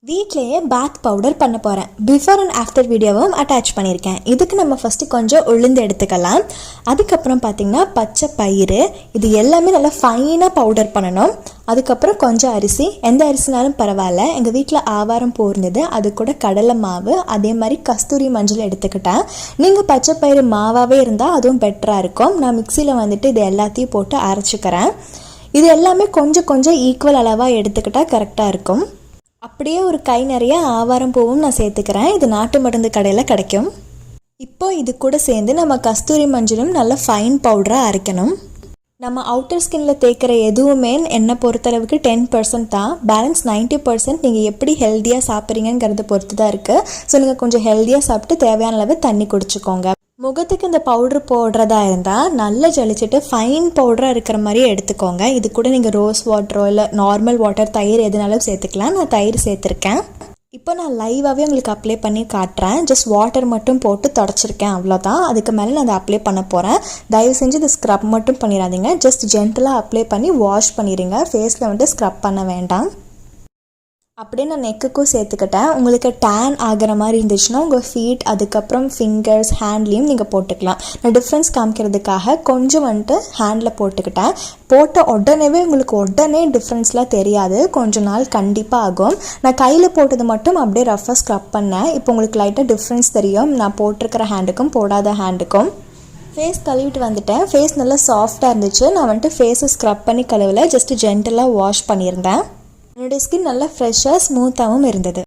வீட்லேயே பாத் பவுடர் பண்ண போகிறேன். பிஃபோர் அண்ட் ஆஃப்டர் வீடியோவும் அட்டாச் பண்ணியிருக்கேன். இதுக்கு நம்ம ஃபஸ்ட்டு கொஞ்சம் உளுந்து எடுத்துக்கலாம். அதுக்கப்புறம் பார்த்திங்கன்னா பச்சை பயிறு, இது எல்லாமே நல்லா ஃபைனாக பவுடர் பண்ணணும். அதுக்கப்புறம் கொஞ்சம் அரிசி, எந்த அரிசினாலும் பரவாயில்ல. எங்கள் வீட்டில் ஆவாரம் போர்ந்தது, அது கூட கடலை மாவு, அதே மாதிரி கஸ்தூரி மஞ்சள் எடுத்துக்கிட்டேன். நீங்கள் பச்சை பயிறு மாவாகவே இருந்தால் அதுவும் பெட்டராக இருக்கும். நான் மிக்சியில் வந்துட்டு இது எல்லாத்தையும் போட்டு அரைச்சிக்கிறேன். இது எல்லாமே கொஞ்சம் கொஞ்சம் ஈக்குவல் அளவாக எடுத்துக்கிட்டால் கரெக்டாக இருக்கும். அப்படியே ஒரு கை நிறைய ஆவாரம் பூவும் நான் சேர்த்துக்கிறேன். இது நாட்டு மருந்து கடையில் கிடைக்கும். இப்போ இது கூட சேர்ந்து நம்ம கஸ்தூரி மஞ்சளும் நல்லா ஃபைன் பவுடராக அரைக்கணும். நம்ம அவுட்டர் ஸ்கின்ல தேய்க்கிற எதுவுமே என்னை பொறுத்தளவுக்கு 10% தான். பேலன்ஸ் 90% நீங்கள் எப்படி ஹெல்த்தியாக சாப்பிட்றீங்கிறத பொறுத்து தான் இருக்குது. ஸோ நீங்கள் கொஞ்சம் ஹெல்த்தியாக சாப்பிட்டு தேவையான அளவு தண்ணி குடிச்சுக்கோங்க. முகத்துக்கு இந்த பவுட்ரு போடுறதா இருந்தால் நல்லா ஜலிச்சுட்டு ஃபைன் பவுடராக இருக்கிற மாதிரியே எடுத்துக்கோங்க. இது கூட நீங்கள் ரோஸ் வாட்டரோ இல்லை நார்மல் வாட்டர், தயிர் எதுனாலும் சேர்த்துக்கலாம். நான் தயிர் சேர்த்துருக்கேன். இப்போ நான் லைவாகவே உங்களுக்கு அப்ளை பண்ணி காட்டுறேன். ஜஸ்ட் வாட்டர் மட்டும் போட்டு தொடச்சிருக்கேன், அவ்வளோதான். அதுக்கு மேலே நான் அதை அப்ளை பண்ண போகிறேன். தயவு செஞ்சு இது ஸ்க்ரப் மட்டும் பண்ணிடாதீங்க. ஜஸ்ட் ஜென்டலாக அப்ளை பண்ணி வாஷ் பண்ணிடுங்க. ஃபேஸில் வந்துட்டு ஸ்க்ரப் பண்ண வேண்டாம். அப்படியே நான் நெக்குக்கும் சேர்த்துக்கிட்டேன். உங்களுக்கு டேன் ஆகிற மாதிரி இருந்துச்சுன்னா உங்கள் ஃபீட், அதுக்கப்புறம் ஃபிங்கர்ஸ், ஹேண்ட்லேயும் நீங்கள் போட்டுக்கலாம். நான் டிஃப்ரென்ஸ் காமிக்கிறதுக்காக கொஞ்சம் வந்துட்டு ஹேண்டில் போட்டுக்கிட்டேன். போட்ட உடனேவே உங்களுக்கு டிஃப்ரென்ஸ்லாம் தெரியாது, கொஞ்சம் நாள் கண்டிப்பாக ஆகும். நான் கையில் போட்டது மட்டும் அப்படியே ரஃபாக ஸ்க்ரப் பண்ணேன். இப்போ உங்களுக்கு லைட்டாக டிஃப்ரென்ஸ் தெரியும், நான் போட்டிருக்கிற ஹேண்டுக்கும் போடாத ஹேண்டுக்கும். ஃபேஸ் கழுவிட்டு வந்துட்டேன். ஃபேஸ் நல்லா சாஃப்டாக இருந்துச்சு. நான் வந்துட்டு ஃபேஸை ஸ்க்ரப் பண்ணி கழுவல, ஜஸ்ட்டு ஜென்டலாக வாஷ் பண்ணியிருந்தேன். என்னுடைய ஸ்கின் நல்லா ஃப்ரெஷ்ஷாக ஸ்மூத்தாகவும் இருந்தது.